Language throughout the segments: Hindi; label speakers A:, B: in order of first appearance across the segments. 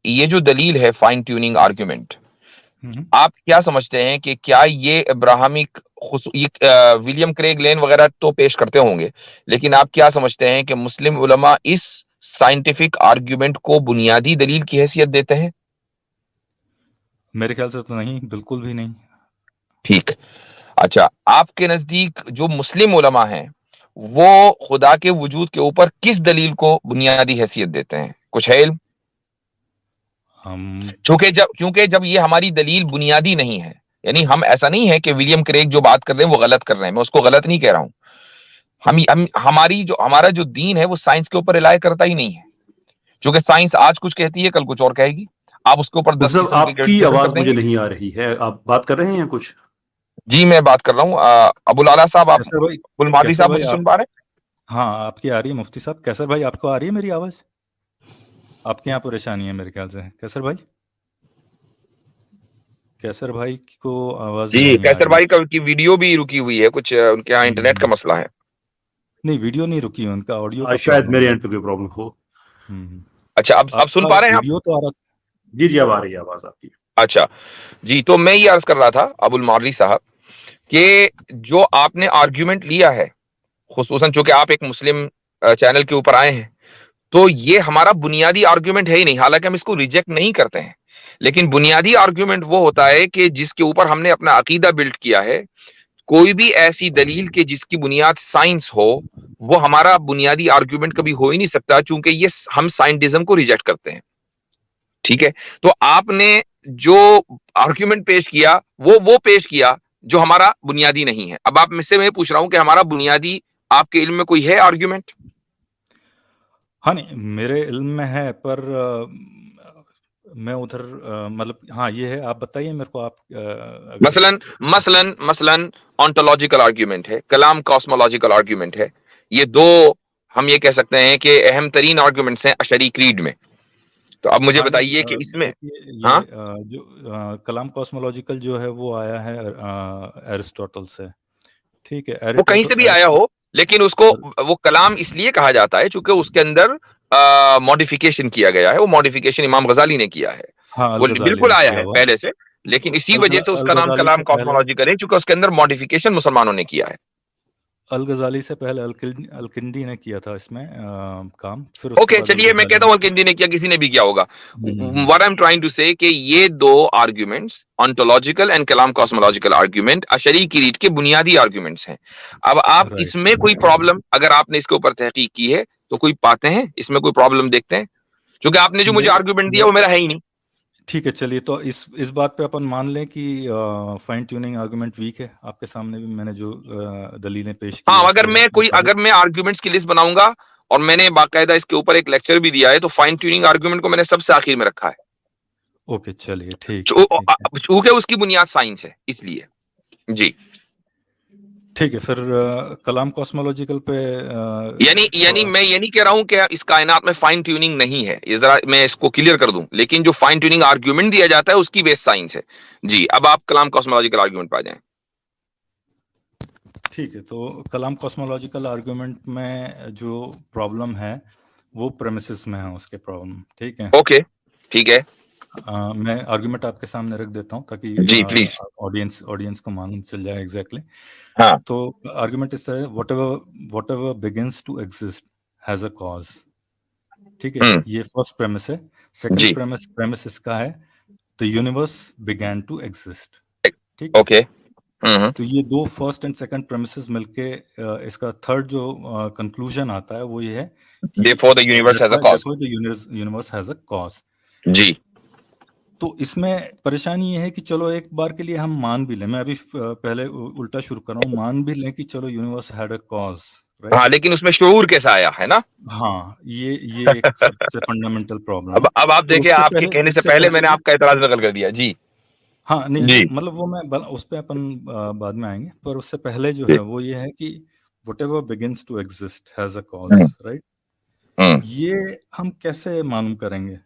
A: ये जो दलील है फाइन ट्यूनिंग आर्ग्यूमेंट,
B: हम्म।
A: आप क्या समझते हैं कि क्या ये अब्राहमिक विलियम क्रेग लेन वगैरह तो पेश करते होंगे, लेकिन आप क्या समझते हैं कि मुस्लिम उलमा इस साइंटिफिक आर्ग्यूमेंट को बुनियादी दलील की हैसियत देते हैं?
B: मेरे ख्याल से तो नहीं, बिल्कुल भी नहीं।
A: ठीक। अच्छा, आपके नजदीक जो मुस्लिम उलमा हैं वो खुदा के वजूद के ऊपर किस दलील को बुनियादी हैसियत देते हैं? कुछ है इल्म?
B: हम
A: क्योंकि जब ये हमारी दलील बुनियादी नहीं है, यानी हम ऐसा नहीं है कि विलियम क्रेग जो बात कर रहे हैं वो गलत कर रहे हैं, मैं उसको गलत नहीं कह रहा हूं। हमारा जो दीन है वो साइंस के ऊपर रिलाय करता ही नहीं है, क्योंकि साइंस आज कुछ कहती है कल कुछ और कहेगी। आप उसके ऊपर 10
C: मतलब
A: किस्म के
C: आपकी
A: क्रिटिसिज्म कर
C: आवाज मुझे
A: देंगे।
C: नहीं आ रही है, आप बात कर रहे हैं कुछ?
A: जी मैं बात कर रहा हूँ। अबुल आला साहब, आप
B: कैसर भाई,
A: अबुल मादरी
B: कैसर
A: साहब
B: भाई
A: मुझे सुन
B: आप,
A: पा रहे हैं?
B: हाँ आपकी आ रही है मुफ्ती साहब। कैसर भाई आपको आ रही है मेरी आवाज? आपके यहाँ परेशानी है मेरे ख्याल से, कैसर भाई। कैसर भाई को आवाज
A: जी,
B: नहीं आ
A: कैसर
B: रही।
A: भाई की वीडियो भी रुकी हुई है, कुछ उनके यहाँ इंटरनेट का
B: हम्म,
A: मसला है।
B: नहीं वीडियो नहीं रुकी है, उनका ऑडियो का
C: शायद
B: प्रॉब्लम
C: मेरे
B: है।
C: एंड पे कोई प्रॉब्लम हो।
B: हम्म।
A: अच्छा, अब सुन
B: आपका
A: पा रहे हैं आप?
B: वीडियो तो आ रहा।
C: जी जी, अब आ रही है आवाज आपकी।
A: अच्छा जी, तो मैं ये अर्ज कर रहा था अबुल मादरी साहब कि जो आपने आर्ग्यूमेंट लिया है, खुसूसन चूंकि आप एक मुस्लिम चैनल के ऊपर आए हैं, तो ये हमारा बुनियादी आर्ग्यूमेंट है ही नहीं। हालांकि हम इसको रिजेक्ट नहीं करते हैं, लेकिन बुनियादी आर्ग्यूमेंट वो होता है कि जिसके ऊपर हमने अपना अकीदा बिल्ड किया है। कोई भी ऐसी दलील के जिसकी बुनियाद साइंस हो, वो हमारा बुनियादी आर्ग्यूमेंट कभी हो ही नहीं सकता, चूंकि ये हम साइंटिज्म को रिजेक्ट करते हैं। ठीक है, तो आपने जो आर्ग्यूमेंट पेश किया वो पेश किया जो हमारा बुनियादी नहीं है। अब आप मुझसे मैं पूछ रहा हूं कि हमारा बुनियादी आपके इल्म में कोई है आर्ग्यूमेंट?
B: हाँ नहीं, मेरे इल्म में है, पर मैं उधर मतलब हाँ ये है, आप बताइए मेरे को। आप अगर
A: मसलन मसलन मसलन ऑन्टोलॉजिकल आर्ग्यूमेंट है, कलाम कॉस्मोलॉजिकल आर्ग्यूमेंट है। ये दो हम ये कह सकते हैं कि अहम तरीन आर्ग्यूमेंट्स हैं अशरी क्रीड में। तो अब मुझे
B: हाँ नहीं,
A: बताइए कि इसमें।
B: देखिए ये
A: हाँ,
B: जो कलाम कॉस्मोलॉजिकल जो है वो आया है एरिस्टोटल से। ठीक है,
A: वो कहीं से भी आया हो, लेकिन उसको वो कलाम इसलिए कहा जाता है चूंकि उसके अंदर मॉडिफिकेशन किया गया है। वो मॉडिफिकेशन इमाम गजाली ने किया है।
B: हाँ
A: वो
B: अल गजाली
A: बिल्कुल
B: ने
A: आया
B: किया
A: है
B: हुआ है।
A: पहले से, लेकिन इसी वजह से उसका
B: अल
A: नाम
B: गजाली
A: कलाम
B: से पहले,
A: कॉस्मोलॉजिकल है क्योंकि उसके अंदर मॉडिफिकेशन मुसलमानों ने किया है।
B: अल गजाली से पहले अलकिंडी ने किया था इसमें काम, फिर उसके
A: ओके,
B: बाद अल
A: चलिए मैं
B: गजाली
A: कहता
B: ने
A: हूं
B: किया।
A: अलकिंदी ने किया, किसी ने भी किया होगा।
B: Hmm.
A: What I am trying to say कि ये दो arguments, ontological and kalam cosmological argument, Ashari की रीत के बुनियादी आर्ग्यूमेंट्स हैं। अब आप
B: राइट।
A: इसमें कोई प्रॉब्लम, अगर आपने इसके ऊपर तहकीक की है तो कोई पाते हैं इसमें कोई प्रॉब्लम देखते हैं? क्योंकि आपने जो मुझे
B: मेरे
A: आर्ग्यूमेंट दिया
B: मे-
A: वो मेरा है ही नहीं।
B: ठीक है, चलिए तो इस बात पे अपन मान लें कि फाइन ट्यूनिंग आर्गुमेंट वीक है। आपके सामने भी मैंने जो दलीलें पेश की है
A: हाँ,
B: उसके मुताबिक।
A: अगर मैं आर्ग्यूमेंट्स की लिस्ट बनाऊंगा और मैंने बाकायदा इसके ऊपर एक लेक्चर भी दिया है, तो फाइन ट्यूनिंग आर्ग्यूमेंट को मैंने सबसे आखिर में रखा है,
B: ओके चलिए, ठीक है ठीक है।
A: चूंकि उसकी बुनियाद साइंस है इसलिए। जी,
B: ठीक है, फिर कलाम कॉस्मोलॉजिकल पे
A: यानी यानी
B: थोड़ा।
A: मैं ये नहीं कह रहा हूं कि इस कायनात में फाइन ट्यूनिंग नहीं है, ये जरा मैं इसको क्लियर कर दूं, लेकिन जो फाइन ट्यूनिंग आर्ग्यूमेंट दिया जाता है उसकी बेस साइंस है। जी, अब आप कलाम कॉस्मोलॉजिकल आर्ग्यूमेंट पे आ जाएं।
B: ठीक है, तो कलाम कॉस्मोलॉजिकल आर्गुमेंट में जो प्रॉब्लम है वो प्रेमिसेस में है उसके प्रॉब्लम। ठीक है,
A: ओके, ठीक है।
B: मैं आर्गुमेंट आपके सामने रख देता हूँ ताकि
A: जी प्लीज।
B: ऑडियंस ऑडियंस को मालूम चल जाए एग्जैक्टली।
A: हाँ।
B: तो आर्गुमेंट इस तरह, whatever begins to exist has a cause. ठीक है,
A: हम्म।
B: ये फर्स्ट प्रेमिस है। सेकंड
A: जी।
B: प्रेमिस इसका है, the universe began to exist. ठीक है,
A: ओके। हम्म।
B: तो ये दो फर्स्ट एंड सेकंड प्रेमिसेस मिलके इसका थर्ड जो कंक्लूजन आता है वो ये है कि
A: therefore the universe has a cause.
B: therefore the universe has a cause।
A: जी।
B: तो इसमें परेशानी ये है कि चलो एक बार के लिए हम मान भी लें, मैं अभी पहले उल्टा शुरू कर रहा हूँ, मान भी लें कि चलो यूनिवर्स हैड अ कॉज,
A: हाँ,
B: राइट।
A: लेकिन उसमें शऊर कैसा आया है ना?
B: हाँ, ये एक सबसे फंडामेंटल प्रॉब्लम है।
A: अब आप
B: तो
A: देखिए, आपके कहने से
B: उससे
A: पहले
B: पहले
A: मैंने
B: भी,
A: आपका एतराज नकल कर दिया। जी।
B: हाँ नहीं
A: जी।
B: मतलब वो मैं उस पे अपन बाद में आएंगे, पर उससे पहले जो
A: जी।
B: है वो ये है कि whatever begins to exist has a cause,
A: hmm.
B: Right.
A: Hmm.
B: ये हम कैसे मालूम करेंगे?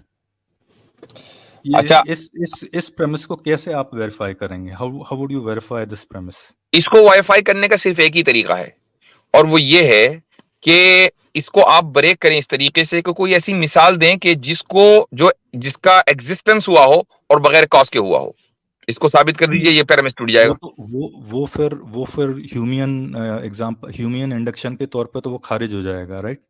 B: ये
A: अच्छा,
B: इस प्रेमिस को कैसे आप वेरीफाई करेंगे? How would you verify this premise?
A: इसको वाईफाई करने का सिर्फ एक ही तरीका है, और वो ये है कि इसको आप ब्रेक करें इस तरीके से कि कोई ऐसी मिसाल दें कि जिसका एग्जिस्टेंस हुआ हो और बगैर कॉज के हुआ हो। इसको साबित कर दीजिए, ये पैरामिस टूट
B: वो
A: जाएगा।
B: तो वो फिर ह्यूमियन इंडक्शन के तौर पे तो वो खारिज हो जाएगा, राइट?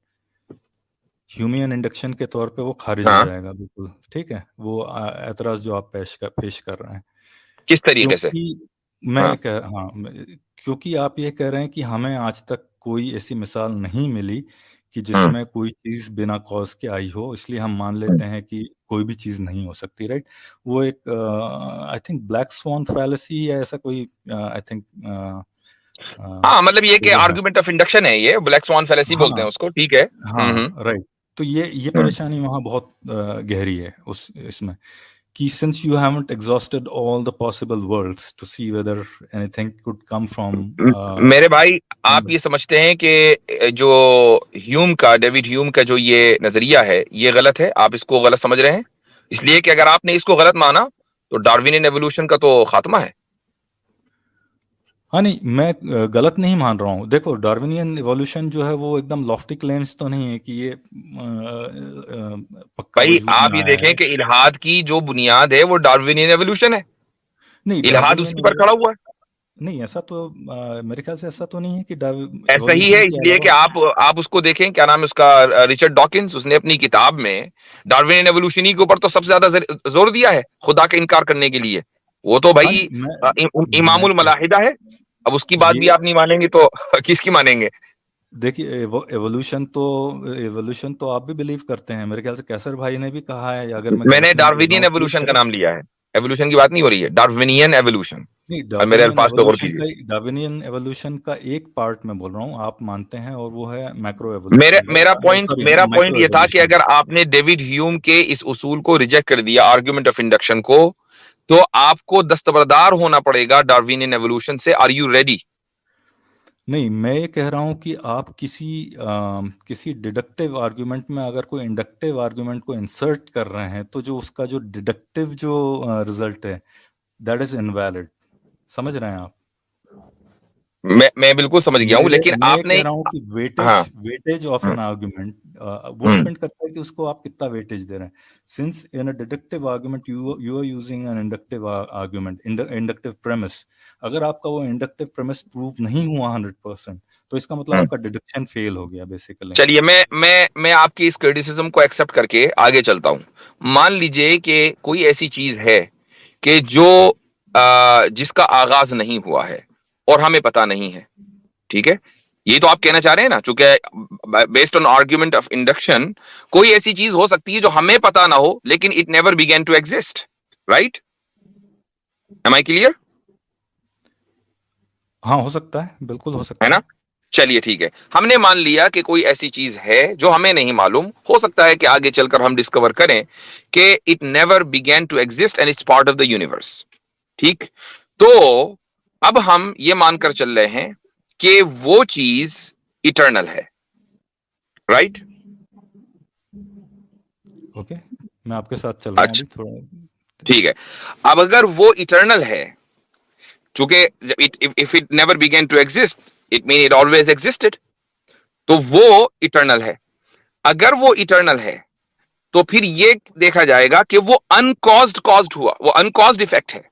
B: ह्यूमियन इंडक्शन के तौर पे वो खारिज हो
A: हाँ,
B: जाएगा, बिल्कुल ठीक है। वो एतराज जो आप पेश कर रहे हैं,
A: किस तरीके से?
B: क्योंकि
A: हाँ,
B: क्योंकि आप ये कह रहे हैं कि हमें आज तक कोई ऐसी मिसाल नहीं मिली कि
A: हम्म,
B: जिसमें कोई चीज बिना कॉज के आई हो, इसलिए हम मान लेते हैं कि कोई भी चीज नहीं हो सकती, राइट? वो एक I think black sworn fallacy या ऐसा कोई आई थिंक
A: हाँ, मतलब ये कि
B: वो है।
A: आर्गुमेंट ऑफ इंडक्शन है, ये ब्लैक स्वान फैलेसी बोलते हैं
B: हाँ
A: उसको, ठीक है।
B: हाँ, राइट। तो ये
A: हम्म।
B: परेशानी वहाँ बहुत गहरी है उस इसमें, कि since you haven't exhausted all the possible worlds to see whether anything could come from
A: मेरे भाई, आप ये समझते हैं कि जो डेविड ह्यूम का जो ये नजरिया है, ये गलत है, आप इसको गलत समझ रहे हैं, इसलिए कि अगर आपने इसको गलत माना तो डार्विनियन एवोल्यूशन का तो खात्मा है।
B: हाँ नहीं, मैं गलत नहीं मान रहा हूँ। देखो, डार्विनियन इवोल्यूशन जो है वो एकदम लॉफ्टी क्लेम्स तो नहीं है कि ये पक्का
A: भाई
B: वजूद
A: आप
B: में
A: ये
B: आया
A: देखें
B: है।
A: कि इल्हाद की जो बुनियाद है वो डार्विनियन एवोल्यूशन है,
B: नहीं,
A: इल्हाद
B: डार्विनियन
A: उसी पर खड़ा हुआ है।
B: नहीं, ऐसा तो मेरे ख्याल से ऐसा तो नहीं है कि
A: ऐसा ही
B: इवोल्यूशन
A: है,
B: के
A: इसलिए कि
B: अलावा।
A: आप उसको देखें, क्या नाम है उसका, रिचर्ड डॉकिंस, उसने अपनी किताब में डार्विनियन एवोल्यूशन के ऊपर तो सबसे ज्यादा जोर दिया है खुदा का इनकार करने के लिए। वो तो
B: हाँ
A: भाई
B: नहीं, मैं
A: इमामुल मलाहिदा है। अब उसकी बात भी
B: ये
A: आप नहीं मानेंगे तो किसकी मानेंगे?
B: देखिए, एवोल्यूशन तो आप भी बिलीव करते हैं, मेरे ख्याल से कैसर भाई ने भी कहा है, अगर मैं
A: मैंने
B: गलत नहीं बोल रहा
A: डार्विनियन
B: हूँ तो
A: एवोल्यूशन का नाम लिया है, एवोल्यूशन की बात नहीं हो रही है, डार्विनियन एवोल्यूशन।
B: नहीं,
A: और मेरे अल्फाज पे गौर कीजिए।
B: डार्विनियन एवोल्यूशन का एक पार्ट मैं बोल रहा हूँ, आप मानते हैं, और वो है मैक्रो
A: मेरा
B: एवोल्यूशन,
A: मेरा पॉइंट
B: सॉरी,
A: मेरा पॉइंट
B: माइक्रो
A: ये था कि
B: एवोल्यूशन।
A: अगर आपने डेविड ह्यूम के इस उसूल को रिजेक्ट कर दिया, आर्गुमेंट ऑफ इंडक्शन को, तो आपको दस्तबरदार होना पड़ेगा डार्विनियन एवोल्यूशन से। Are you ready?
B: नहीं, मैं ये कह रहा हूँ कि आप किसी डिडक्टिव आर्गुमेंट में अगर कोई इंडक्टिव आर्गुमेंट को इंसर्ट कर रहे हैं, तो जो उसका जो डिडक्टिव जो रिजल्ट है, दैट इज इनवैलिड। समझ रहे हैं आप?
A: मैं बिल्कुल समझ गया हूं, लेकिन
B: मैं
A: आपने।
B: कह रहा हूँ कि
A: हाँ।
B: वेटेज ऑफ एन आर्गुमेंट, वो
A: हम्म।
B: डिपेंड करता है कि उसको आप कितना वेटेज दे रहे हैं। Since in a deductive argument you are using an inductive argument, inductive premise, अगर आपका वो इंडक्टिव प्रेमिस प्रूव नहीं हुआ 100%, तो इसका मतलब
A: हम्म।
B: आपका डिडक्शन फेल हो गया बेसिकली।
A: चलिए, मैं आपकी इस क्रिटिसिज्म को एक्सेप्ट करके आगे चलता हूं। मान लीजिए कि कोई ऐसी चीज है कि जिसका आगाज नहीं हुआ है और हमें पता नहीं है, ठीक है? ये तो आप कहना चाह रहे हैं ना, चूंकि based on argument of induction कोई ऐसी चीज हो सकती है जो हमें पता ना हो, लेकिन it never began to exist, right? Am I clear?
B: हाँ, हो सकता है, बिल्कुल हो
A: है
B: सकता
A: ना?
B: है।
A: चलिए ठीक है, हमने मान लिया कि कोई ऐसी चीज है जो हमें नहीं मालूम, हो सकता है कि आगे चलकर हम डिस्कवर करें कि it never began to exist and it's part of the universe, ठीक? तो अब हम ये मानकर चल रहे हैं कि वो चीज इटर्नल है, राइट?
B: ओके, मैं आपके साथ चल रहा हूँ
A: अच्छा,
B: अभी थोड़ा।
A: ठीक है। अब अगर वो इटर्नल है, चूंकि if it never began to exist, it mean it always existed, तो वो इटर्नल है। अगर वो इटर्नल है तो फिर ये देखा जाएगा कि वो कॉज्ड हुआ, वो अनकॉज्ड इफेक्ट है,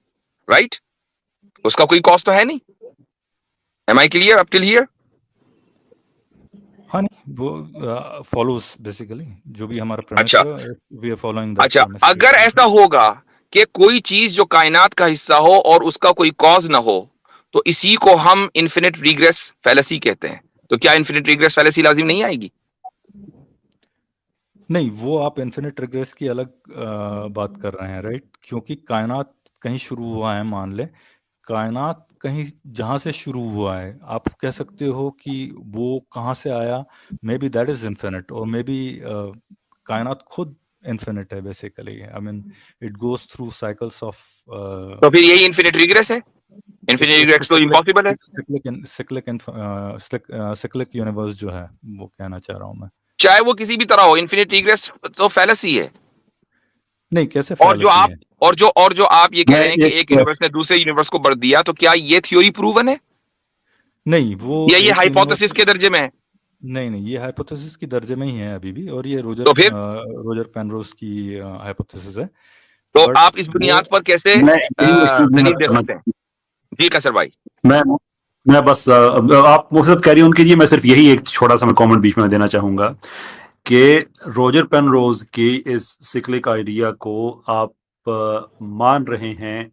A: राइट? उसका कोई कॉज तो है नहीं। Am I clear up till here?
B: हाँ नहीं, वो फॉलोज बेसिकली जो भी हमारा प्रेमिस
A: अच्छा,
B: है, वी आर फॉलोइंग दैट
A: अच्छा।
B: प्रेमिस।
A: अगर ऐसा होगा कि कोई चीज जो कायनात का हिस्सा हो और उसका कोई कॉज ना हो, तो इसी को हम इन्फिनिट रिग्रेस फैलेसी कहते हैं। तो क्या इन्फिनिट रिग्रेस फैलेसी लाजिम नहीं आएगी?
B: नहीं, वो आप इन्फिनिट रिग्रेस की अलग बात कर रहे हैं, राइट? क्योंकि कायनात कहीं शुरू हुआ है, मान ले कायनात कहीं जहां से शुरू हुआ है, आप कह सकते हो कि वो कहाँ से आया, may be that is infinite, और मे बी कायनात खुद इन्फिनिट है basically. I mean, it goes through cycles of,
A: तो फिर यही इन्फिनिट रिग्रेस है। इन्फिनिट
B: इट्स
A: रिग्रेस तो इम्पॉसिबल है।
B: सिक्लिक यूनिवर्स जो है, वो कहना चाह रहा हूँ मैं।
A: चाहे वो किसी भी तरह हो, इन्फिनिट रिग्रेस तो फैलेसी है।
B: नहीं, कैसे
A: और जो
B: फैलेसी
A: आप
B: है?
A: और जो आप ये कह
C: मैं
A: रहे हैं कि एक यूनिवर्स ने दूसरे यूनिवर्स को बढ़ दिया, तो क्या ये थ्योरी प्रूवन है
B: नहीं, वो
A: या ये
B: एक
A: हाइपोथेसिस
B: यूनिवर्स,
A: के दर्जे में है?
B: नहीं नहीं, ये हाइपोथेसिस की दर्जे में ही है अभी भी, और ये
A: तो फिर
B: रोजर पेनरोज की हाइपोथेसिस है,
A: तो
B: बट
A: आप इस
B: वो
A: बुनियाद पर कैसे
C: मैं यही एक चीज
A: दलील दे
C: करना
A: सकते हैं? जी कैसर भाई।
C: मैं मैं बस आप मुझसे कैरी ऑन कीजिए, मैं सिर्फ यही एक छोटा सा मैं कमेंट बीच में देना चाहूंगा कि रोजर पेनरोज के इस सिक्लिक आइडिया को आप मान रहे हैं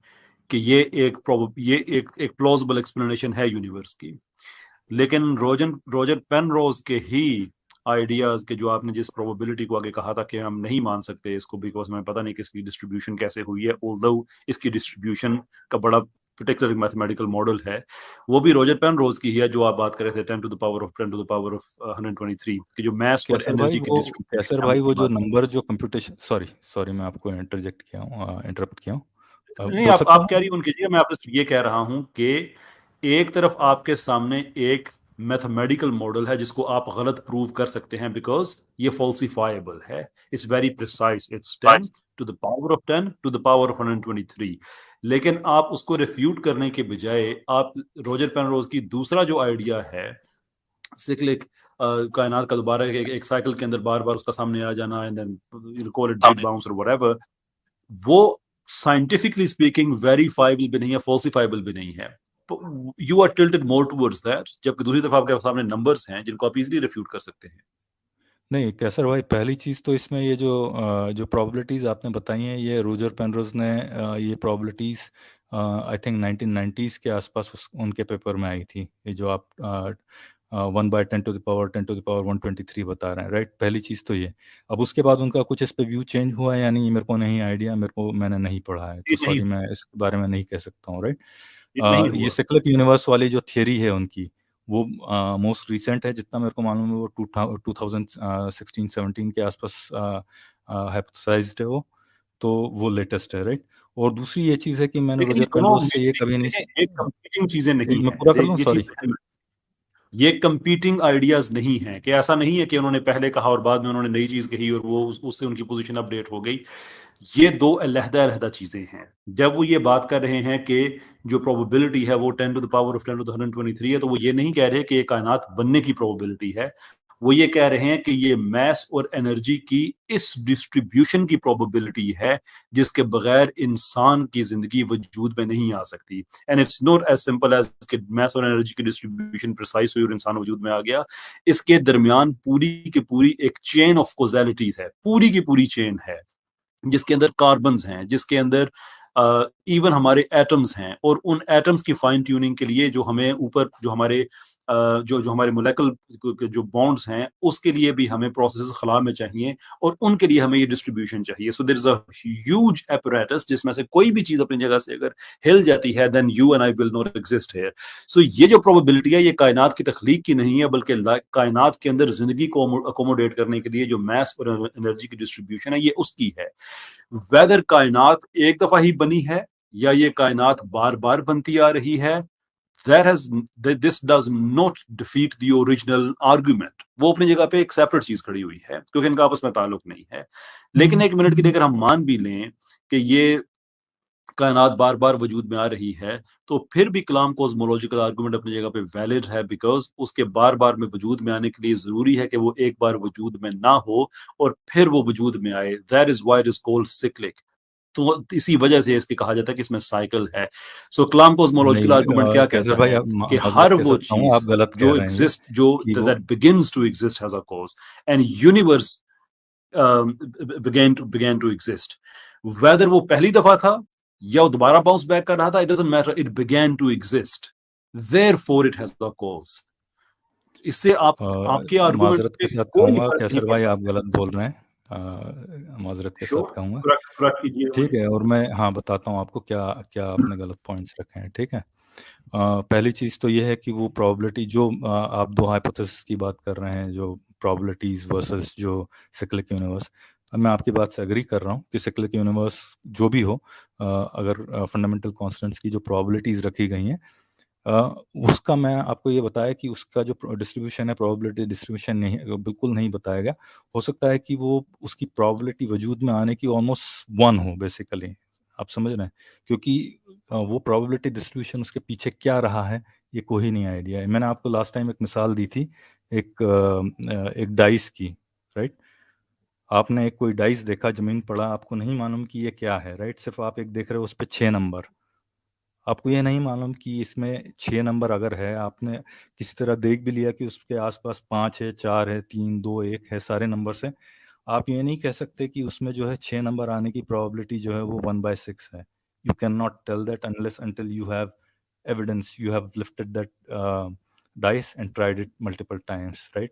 C: कि ये एक प्लॉजिबल एक्सप्लेनेशन है यूनिवर्स की, लेकिन रोजर पेनरोज के ही आइडियाज के जो आपने जिस प्रोबेबिलिटी को आगे कहा था कि हम नहीं मान सकते इसको बिकॉज हमें पता नहीं कि इसकी डिस्ट्रीब्यूशन कैसे हुई है, ऑल्दो इसकी डिस्ट्रीब्यूशन का बड़ा पर्टिकुलर मैथमेटिकल मॉडल है, वो भी रोजर पेनरोज की ही है जो आप बात कर रहे थे 10 टू द पावर ऑफ 123 की जो मास और एनर्जी की
B: कैसर
C: डिस्ट्रीब्यूशन
B: भाई वो जो नंबर जो कंप्यूटेशन, सॉरी सॉरी मैं आपको इंटरजेक्ट किया हूँ, इंटरप्ट किया हूँ,
C: नहीं,
B: बोल सकता
C: आप
B: हूँ?
C: कैरी ऑन कीजिए, मैं आपसे ये कह रहा हूं कि एक तरफ आपके सामने एक मैथमेटिकल मॉडल है जिसको आप गलत प्रूव कर सकते हैं बिकॉज ये फॉल्सिफाइबल है, it's very precise, it's 10 to the power of 10 to the power of 123, लेकिन आप उसको रिफ्यूट करने के बजाय आप रोजर पेनरोज की दूसरा जो आइडिया है सिक्लिक कायनात का दोबारा एक साइकिल के अंदर बार बार उसका सामने आ जाना and then you call it big bounce और व्हाटएवर, वो साइंटिफिकली स्पीकिंग वेरीफाइबल भी नहीं है, फॉल्सिफाइबल भी नहीं है, तो you are tilted more towards that, जबकि दूसरी तरफ आपके सामने नंबर्स हैं जिनको आप इजीली रिफ्यूट कर सकते हैं।
B: नहीं कैसर भाई, पहली चीज़ तो इसमें ये जो प्रोबेबिलिटीज़ आपने बताई हैं, ये रोजर पेनरोज ने ये प्रोबेबिलिटीज़ आई थिंक 1990s के आसपास उनके पेपर में आई थी, ये जो आप 1/10 टू द पावर 123 बता रहे हैं, राइट? पहली चीज़ तो ये। अब उसके बाद उनका कुछ इस पे व्यू चेंज हुआ है या नहीं, मेरे को नहीं आइडिया, मैंने नहीं पढ़ा है,
C: ये
B: तो
C: नहीं
B: सॉरी मैं इस बारे में नहीं कह सकता हूँ, राइट?
C: ये नहीं
B: ये
C: हुआ।
B: सिक्लिक यूनिवर्स वाली जो थियरी है उनकी, वो मोस्ट रिसेंट है, जितना मेरे को मालूम है वो 2016-17 के आसपास हाइपोथेसाइज्ड है वो, तो वो लेटेस्ट है, राइट? और दूसरी ये चीज़ है कि मैंने
C: लेकिन ये
B: रोजर
C: दोनों
B: पेनरोज से ये कभी नहीं
C: एक कंपीटिंग चीजें नहीं
B: मैं
C: है,
B: पूरा कर लूँ,
C: ये
B: सॉरी।
C: चीज ये कंपीटिंग आइडियाज नहीं है कि ऐसा नहीं है कि उन्होंने पहले कहा और बाद में उन्होंने नई चीज कही और वो उससे उनकी पोजीशन अपडेट हो गई, ये दो अलहदा अलहदा चीजें हैं। जब वो ये बात कर रहे हैं कि जो प्रोबेबिलिटी है वो 10 to the power of 10 to the 123 है, तो वो ये नहीं कह रहे कि ये कायनात बनने की प्रोबेबिलिटी है, वो ये कह रहे हैं कि ये मास और एनर्जी की इस डिस्ट्रीब्यूशन की प्रोबेबिलिटी है जिसके बगैर इंसान की जिंदगी वजूद में नहीं आ सकती। And it's not as simple as कि मास और एनर्जी की डिस्ट्रीब्यूशन प्रिसाइज हुई और इंसान वजूद में आ गया, इसके दरमियान पूरी की पूरी एक चेन ऑफ कोजैलिटीज है, पूरी की पूरी चेन है जिसके अंदर कार्बन्स हैं, जिसके अंदर इवन हमारे एटम्स हैं, और उन एटम्स की फाइन ट्यूनिंग के लिए जो हमें ऊपर जो हमारे जो हमारे मोलेकुलर जो बॉन्ड्स हैं उसके लिए भी हमें प्रोसेस खला में चाहिए और उनके लिए हमें ये डिस्ट्रीब्यूशन चाहिए। So there is a huge apparatus जिसमें से कोई भी चीज अपनी जगह से अगर हिल जाती है then you and I will not exist here. So ये जो प्रोबेबिलिटी है ये कायनात की तख्लीक की नहीं है, बल्कि कायनात के अंदर जिंदगी को अकोमोडेट करने के लिए जो मास और एनर्जी की डिस्ट्रीब्यूशन है ये उसकी है। वेदर कायनात एक दफा ही बनी है या ये कायनात बार बार बनती आ रही है, this does not defeat the original argument। वो अपनी जगह पे एक सेपरेट चीज खड़ी हुई है क्योंकि इनका आपस में ताल्लुक नहीं है। लेकिन एक मिनट के लिए अगर हम मान भी लें कि ये कायनात बार बार वजूद में आ रही है, तो फिर भी कलाम कॉस्मोलॉजिकल आर्गुमेंट अपनी जगह पे वैलिड है बिकॉज उसके बार बार में वजूद में आने के लिए जरूरी है कि वो एक बार वजूद में ना हो और फिर वो वजूद में आए। That is why it is called cyclic. तो इसी वजह से इसके कहा जाता है कि इसमें साइकिल है। सो कलाम कॉस्मोलॉजिकल आर्गुमेंट क्या
B: कैसर
C: कहता
B: भाई,
C: है
B: आप
C: कि
B: माजरत
C: हर
B: के
C: वो
B: साथ कहूँगा, आप
C: चीज
B: गलत कह
C: जो
B: रहे हैं ये,
C: एग्जिस्ट जो
B: कि वो
C: that begins to exist has a cause and universe began to exist, whether वो पहली दफा था या वो दोबारा बाउंस बैक कर रहा था, it doesn't matter, it began to exist, therefore it has a cause। इससे आपके आर्गुमेंट
B: माजरत
C: पे
B: के साथ
C: कोई
B: कहूँगा
C: फर्क नहीं
B: कैसर भाई,
C: पड़ता।
B: आप गलत बोल रहे हैं, माजरत के साथ
C: श्योर,
B: कहूँगा।
C: करेक्ट कीजिए
B: ठीक
C: मुझे।
B: है, और मैं हाँ बताता हूँ आपको क्या क्या आपने गलत पॉइंट्स रखे हैं, ठीक है? पहली चीज़ तो ये है कि वो प्रोबेबिलिटी जो आप दो हाइपोथेसिस की बात कर रहे हैं, जो प्रोबेबिलिटीज वर्सेस जो सिक्लिक यूनिवर्स, मैं आपकी बात से एग्री कर रहा हूँ कि सिक्लिक यूनिवर्स जो भी हो, अगर फंडामेंटल कॉन्स्टेंट्स की जो प्रोबेबिलिटीज रखी गई हैं, उसका मैं आपको ये बताया कि उसका जो डिस्ट्रीब्यूशन है, प्रोबेबिलिटी डिस्ट्रीब्यूशन नहीं, बिल्कुल नहीं बताया गया। हो सकता है कि वो उसकी प्रोबेबिलिटी वजूद में आने की ऑलमोस्ट 1 हो बेसिकली, आप समझ रहे हैं? क्योंकि वो प्रोबेबिलिटी डिस्ट्रीब्यूशन उसके पीछे क्या रहा है, ये कोई नहीं आइडिया है। मैंने आपको लास्ट टाइम एक मिसाल दी थी एक डाइस की, राइट? आपने एक कोई डाइस देखा, जमीन पड़ा, आपको नहीं मालूम कि ये क्या है, राइट? सिर्फ आप एक देख रहे हो उस पे 6 नंबर, आपको ये नहीं मालूम कि इसमें 6 नंबर अगर है, आपने किसी तरह देख भी लिया कि उसके आसपास 5 है, 4 है, 3, 2, 1 है, सारे नंबर से, आप ये नहीं कह सकते कि उसमें जो है 6 नंबर आने की प्रोबेबिलिटी जो है वो 1/6 है। You can not tell that unless until you have evidence, you have lifted that dice and tried it multiple times, right?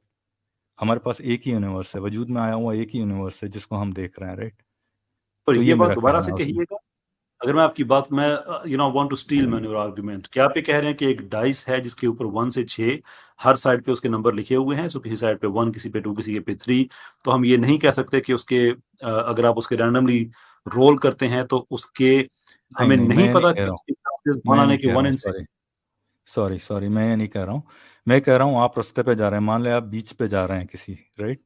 B: हमारे पास एक ही यूनिवर्स है, वजूद में आया हुआ एक ही यूनिवर्स है जिसको हम देख रहे हैं, राइट?
C: पर
B: तो
C: ये
B: ये
C: बात
B: मेरा
C: दोबारा
B: कहना
C: से
B: है उसमें।
C: कहिएगा, अगर मैं आपकी बात में want to steel man your argument, क्या आप ये कह रहे हैं कि एक डाइस है जिसके ऊपर 1 से 6 हर साइड पे उसके नंबर लिखे हुए हैं, सो किसी साइड पे 1, किसी पे 2, किसी पे 3, तो हम ये नहीं कह सकते कि उसके अगर आप उसके रैंडमली रोल करते हैं तो उसके
B: नहीं
C: हमें
B: नहीं,
C: नहीं
B: मैं नहीं
C: पता
B: कह
C: कि
B: रहा हूँ,
C: उसके चांसेस 1
B: मैं
C: आने
B: नहीं
C: के
B: कह रहा
C: 1
B: हूँ,
C: इन
B: सॉरी
C: 6।
B: सॉरी सॉरी, मैं ये नहीं कह रहा हूँ। मैं कह रहा हूँ आप रास्ते पे जा रहे हैं, मान लें आप बीच पे जा रहे हैं किसी, राइट?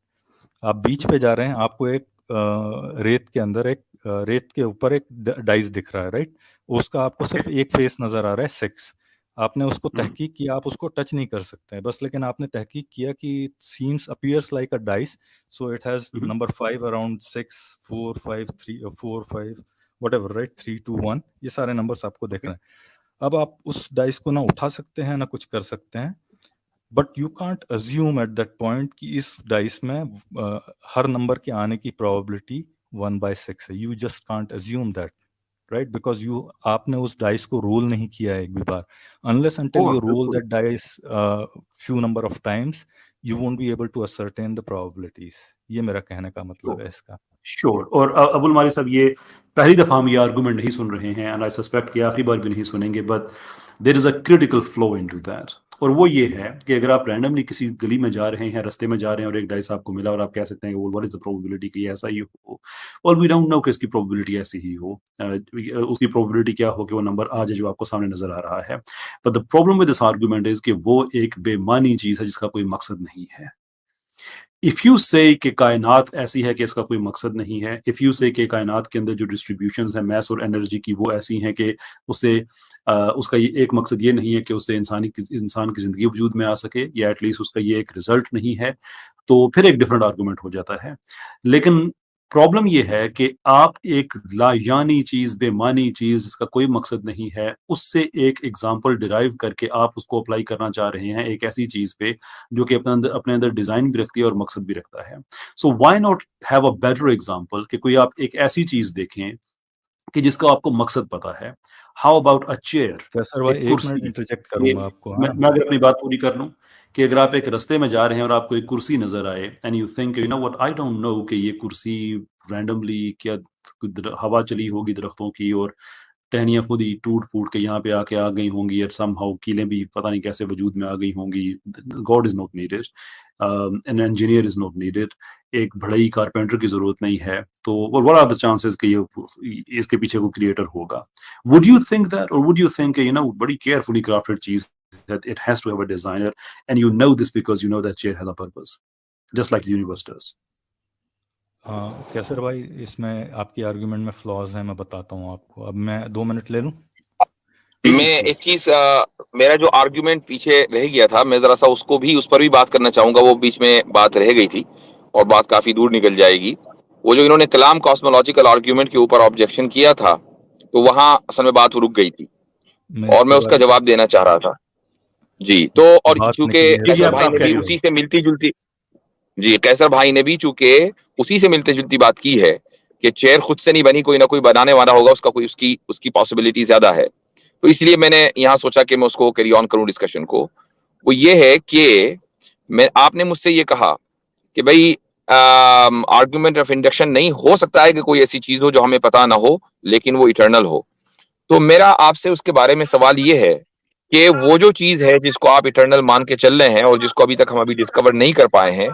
B: आप बीच पे जा रहे हैं, आपको एक रेत के अंदर एक रेत के ऊपर एक डाइस दिख रहा है, राइट? उसका आपको
C: ओके।
B: सिर्फ एक फेस नजर आ रहा है, 6। आपने उसको तहकीक किया, आप उसको टच नहीं कर सकते हैं बस, लेकिन आपने तहकीक किया कि seems appears like a dice, so it has number 5 around 6, 4, 5, 3, 4, 5 whatever, right? 3, 2, 1, ये सारे नंबर्स आपको दिख रहे हैं। अब आप उस डाइस को ना उठा सकते हैं ना कुछ कर सकते हैं, but you can't assume at that point कि इस डाइस में हर नंबर के आने की प्रोबेबिलिटी 1/6 है। You just can't assume that, right? Because you आपने उस डाइस को रोल नहीं किया है एक भी बार। अनलेस अंटिल यू रोल
C: बिल्कुल।
B: That dice few number of times, you won't be able to ascertain the probabilities. ये मेरा कहने का मतलब है इसका।
C: श्योर। और अबुल मारी साहब, ये पहली दफा हम ये आर्गुमेंट नहीं सुन रहे हैं, एंड आई सस्पेक्ट कि आखिरी बार भी नहीं सुनेंगे, but there is a critical flaw into that. और वो ये है कि अगर आप रैंडमली किसी गली में जा रहे हैं, रास्ते में जा रहे हैं और एक डाइस आपको मिला और आप कह सकते हैं कि व्हाट इज द प्रोबेबिलिटी कि ऐसा ही हो, और वी डोंट नो कि इसकी प्रोबेबिलिटी ऐसी ही हो, उसकी प्रोबेबिलिटी क्या हो कि वो नंबर आ जाए जो आपको सामने नजर आ रहा है। But the problem with this argument is कि वो एक बेमानी चीज है जिसका कोई मकसद नहीं है। इफ यू से कि कायनात ऐसी है कि इसका कोई मकसद नहीं है, इफ यू से कि कायनात के अंदर जो डिस्ट्रीब्यूशंस हैं मैस और एनर्जी की वो ऐसी हैं कि उससे उसका ये एक मकसद ये नहीं है कि उससे इंसान की ज़िंदगी वजूद में आ सके, या एटलीस्ट उसका ये एक रिजल्ट नहीं है, तो फिर एक डिफरेंट आर्गुमेंट हो जाता है। लेकिन प्रॉब्लम ये है कि आप एक लायानी चीज़, बेमानी चीज़ जिसका कोई मकसद नहीं है, उससे एक एग्ज़ाम्पल डिराइव करके आप उसको अप्लाई करना चाह रहे हैं एक ऐसी चीज़ पे जो कि अपने अंदर डिज़ाइन भी रखती है और मकसद भी रखता है। So why not have a better example कि कोई आप एक ऐसी चीज़ देखें कि जिसका आपको मकसद पता है। हाउ अबाउट अ चेयर,
B: कैसर
C: एक
B: भाई, एक मिनट
C: कुर्सी।
B: इंटरजेक्ट
C: ये
B: करूंगा आपको, हाँ?
C: मैं अगर अपनी बात पूरी कर लूँ कि अगर आप एक रास्ते में जा रहे हैं और आपको एक कुर्सी नज़र आए and you think you know what, I don't no कि ये कुर्सी रैंडमली क्या हवा चली होगी दरख्तों की और टहनियाँ खुद ही टूट-फूट के यहाँ पे आके आ गई होंगी, एट समहाउ कीलें भी पता नहीं कैसे वजूद में आ गई होंगी। God is not needed, an engineer is not needed, एक बढ़ई कारपेंटर की ज़रूरत नहीं है। तो व्हाट आर द चांसेस कि ये इसके पीछे कोई क्रिएटर होगा? वुड यू थिंक दैट, और would you think you know बड़ी केयरफुली क्राफ्टेड चीज़ that it has to have a designer, and you know this because you know that chair has a purpose, just like the universe does.
B: कैसर भाई, इसमें आपकी आर्गुमेंट में फ्लॉज हैं, मैं बताता हूँ आपको। अब मैं 2 मिनट ले लूँ?
A: मैं एक चीज मेरा जो आर्ग्यूमेंट पीछे रह गया था, मैं जरा सा उसको भी उस पर भी बात करना चाहूंगा। वो बीच में बात रह गई थी और बात काफी दूर निकल जाएगी। वो जो इन्होंने कलाम कॉस्मोलॉजिकल आर्ग्यूमेंट के ऊपर ऑब्जेक्शन किया था, तो वहां असल में बात रुक गई थी
B: मैं
A: और मैं
B: इसके
A: उसका
B: बारे में
A: जवाब देना चाह रहा था। जी, तो और
B: बात
A: चूंकि
B: निकली है
C: जी जी,
A: कैसर
B: तो
C: आप
A: भाई
C: आप
A: ने भी
C: कैरी
A: उसी
C: ऑन।
A: से मिलती जुलती जी कैसर भाई ने भी चूंकि उसी से मिलती जुलती बात की है कि चेयर खुद से नहीं बनी, कोई ना कोई बनाने वाला होगा, उसका कोई उसकी उसकी पॉसिबिलिटी ज्यादा है। तो इसलिए मैंने यहाँ सोचा कि मैं उसको कैरी ऑन करूं डिस्कशन को। वो ये है कि मैं आपने मुझसे ये कहा कि भाई आर्गुमेंट ऑफ इंडक्शन नहीं हो सकता है कि कोई ऐसी चीज हो जो हमें पता ना हो लेकिन वो इटर्नल हो। तो मेरा आपसे उसके बारे में सवाल ये है कि वो जो चीज है जिसको आप इटर्नल मान के चल रहे हैं और जिसको अभी तक हम अभी डिस्कवर नहीं कर पाए हैं,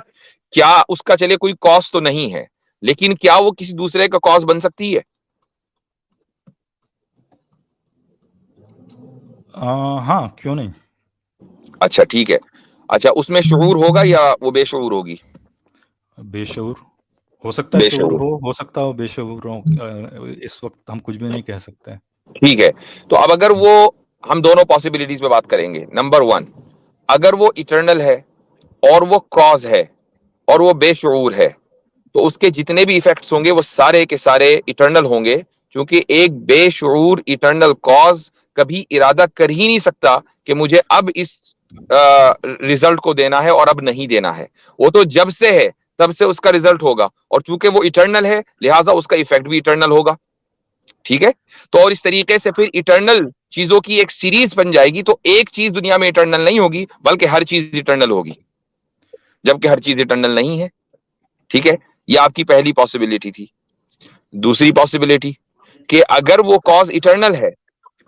A: क्या उसका चले कोई कॉज तो नहीं है, लेकिन क्या वो किसी दूसरे का कॉज बन सकती है?
B: हाँ, क्यों नहीं?
A: अच्छा ठीक है। अच्छा, उसमें शऊर होगा या वो बेशऊर होगी?
B: बेशऊर हो सकता है, शऊर
A: बेशऊर।
B: हो सकता हो बेशऊर हो। इस वक्त हम कुछ भी नहीं कह सकते हैं।
A: ठीक है। तो अब अगर वो हम दोनों पॉसिबिलिटीज पे बात करेंगे। नंबर 1, अगर वो इटर्नल है और वो कॉज है और वो बेशऊर है, तो उसके जितने भी इफेक्ट्स होंगे वो सारे के सारे इटर्नल होंगे, क्योंकि एक बेशऊर इटर्नल कॉज कभी इरादा कर ही नहीं सकता कि मुझे अब इस रिजल्ट को देना है और अब नहीं देना है। वो तो जब से है तब से उसका रिजल्ट होगा, और चूंकि वो इटर्नल है लिहाजा उसका इफेक्ट भी इटर्नल होगा। ठीक है, तो और इस तरीके से फिर इटर्नल चीजों की एक सीरीज बन जाएगी। तो एक चीज दुनिया में इटर्नल नहीं होगी बल्कि हर चीज इटर्नल होगी, जबकि हर चीज इटर्नल नहीं है। ठीक है, ये आपकी पहली पॉसिबिलिटी थी। दूसरी पॉसिबिलिटी कि अगर वो कॉज इटर्नल है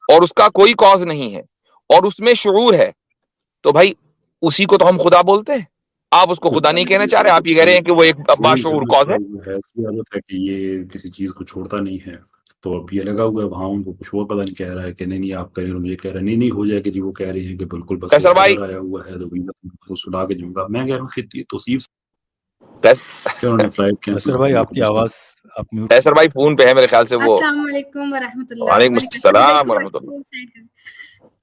A: और उसका कोई कॉज नहीं है और उसमें शुऊर है, तो भाई उसी को तो हम खुदा बोलते हैं। आप उसको खुदा नहीं कहना चाह रहे, आप ये कह रहे हैं कि वो एक बाशऊर कॉज है।
C: उसकी आदत है कि ये किसी चीज को छोड़ता नहीं है, तो अब ये लगा हुआ है वहां, उनको कुछ और पता नहीं कह रहा है कि नहीं नहीं आप कह रहे हो, ये कह रहे हैं नहीं हो जाएगा जी, वो कह रहे हैं कि बिल्कुल बस
A: कैसर भाई,
C: आया हुआ है तो सुना के जाऊंगा। मैं कह रहा हूँ कि तौसीफ
A: कैस-
C: क्या उन्होंने फ्लाइट कैंसिल
B: कैसर भाई आपकी आवाज आप म्यूट।
A: कैसर भाई फोन पे है मेरे ख्याल से वो।
D: अस्सलाम वालेकुम वरहमतुल्लाह।
A: वालेकुम
D: मैंने कैसर भाई
A: सलाम
D: को
A: वरहमतुल्लाह।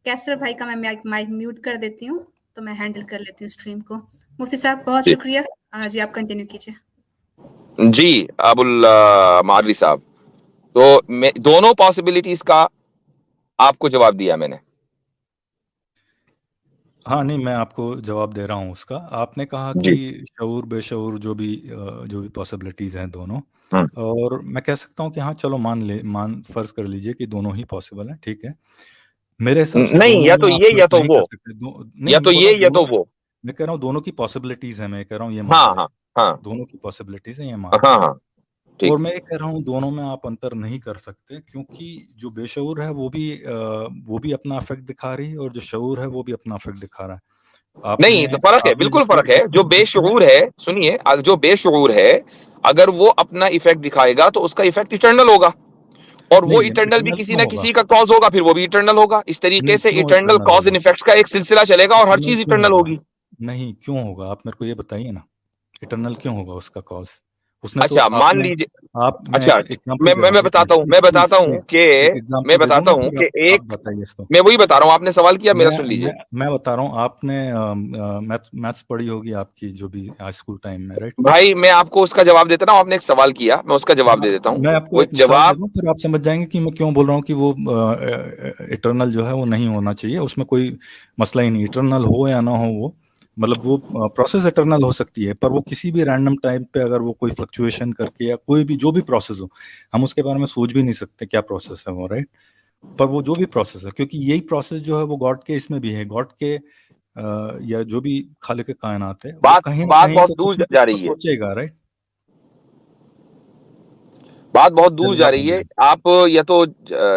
D: कैसर भाई का मैं माइक म्यूट कर देती हूँ, तो मैं हैंडल कर लेती हूँ स्ट्रीम को। मुफ्ती साहब बहुत
A: जी।
D: शुक्रिया। जी आप कंटिन्यू कीजिए।
A: जी अबुल मारवी साहब, तो मैं दोनों पॉसिबिलिटीज का आपको जवाब दिया मैंने।
B: हाँ नहीं, मैं आपको जवाब दे रहा हूँ उसका। आपने कहा
A: जी।
B: कि शऊर बेशऊर जो भी पॉसिबिलिटीज हैं दोनों, और मैं कह सकता हूँ कि हाँ चलो मान फर्ज कर लीजिए कि दोनों ही पॉसिबल हैं, ठीक है। मेरे हिसाब से
A: नहीं,
B: दोनों
A: या
B: में
A: तो
B: आप
A: ये
B: फिट
A: या तो
B: नहीं
A: वो,
B: कर सकते। नहीं
A: या
B: मैं
A: तो
B: बोल
A: ये
B: रहा हूँ
A: या तो
B: दोनों,
A: वो।
B: मैं कह रहा हूँ दोनों की पॉसिबिलिटीज है, मैं कह रहा हूँ ये
A: हाँ
B: मान लें,
A: हाँ हाँ
B: दोनों की पॉसिबिलिटीज है ये मान
A: हाँ
B: लें।
A: हाँ, ठीक।
B: और मैं ये कह रहा हूँ दोनों में आप अंतर नहीं कर सकते, क्योंकि जो बेशऊर है वो भी अपना इफेक्ट दिखा रही है, और जो शऊर है वो भी अपना इफेक्ट दिखा रहा है।
A: नहीं, तो फर्क है,
B: आपने
A: बिल्कुल फर्क है। जो बेशऊर है, सुनिए, जो बेशऊर है अगर वो अपना इफेक्ट दिखाएगा तो उसका इफेक्ट इटर्नल होगा, और वो
B: नहीं
A: इटर्नल भी
B: इटर्नल
A: किसी
B: क्यों
A: ना
B: होगा?
A: किसी का कॉज होगा, फिर वो भी इटर्नल होगा। इस तरीके
B: नहीं
A: से
B: क्यों
A: इटर्नल
B: इटर्नल
A: कॉज एंड
B: होगा?
A: इफेक्ट्स का एक सिलसिला चलेगा और हर
B: इटर्नल
A: चीज
B: क्यों
A: इटर्नल
B: होगा?
A: होगी।
B: नहीं क्यों होगा, आप मेरे को ये बताइए ना, इटर्नल क्यों होगा उसका कॉज? उसने तो
A: अच्छा मान
B: आपने
A: लीजिए,
B: आप मैं
A: अच्छा
B: एक एग्जांपल दे रहा
A: मैं
B: हूँ, एक
A: बताता हूँ,
B: मिनट
A: मैं
B: प्लीज
A: बताता हूँ
B: प्लीज
A: कि
B: एक
A: मैं
B: एग्जांपल दे दूं
A: बताता
B: ना,
A: हूँ
B: फिर
A: कि
B: आप
A: एक,
B: बताइए इसको।
A: मैं वही बता रहा हूँ, आपने सवाल किया, मेरा सुन लीजिए।
B: मैं बता रहा हूँ, आपने मैथ्स पढ़ी होगी आपकी जो भी स्कूल टाइम में, राइट?
A: भाई मैं आपको उसका जवाब देता हूँ, आपने एक सवाल किया, मैं उसका जवाब दे देता हूँ।
B: मैं आपको
A: वो
B: एक मिसाल दे
A: जवाब,
B: दूं, फिर आप समझ जाएंगे कि मैं क्यों बोल रहा हूँ कि वो इटर्नल जो है वो नहीं होना चाहिए, उसमें कोई मसला ही नहीं, इटर्नल हो या ना हो वो, मतलब वो प्रोसेस इटर्नल हो सकती है, पर वो किसी भी रैंडम टाइम पे अगर वो कोई फ्लक्चुएशन करके या कोई भी जो भी प्रोसेस हो, हम उसके बारे में सोच भी नहीं सकते क्या प्रोसेस है वो, राइट? पर वो जो भी प्रोसेस है, क्योंकि यही प्रोसेस जो है वो गॉड के इसमें भी है, गॉड के या जो भी खालिक कायनात है, वो कहीं ना
A: बात
B: कहीं
A: बहुत
B: तो
A: दूर
B: कुछ ना
A: जा
B: कुछ तो
A: रही है,
B: सोचेगा, राइट?
A: बात बहुत दूर जा
B: जवाब
A: रही है।
B: दीजिए।
A: आप या तो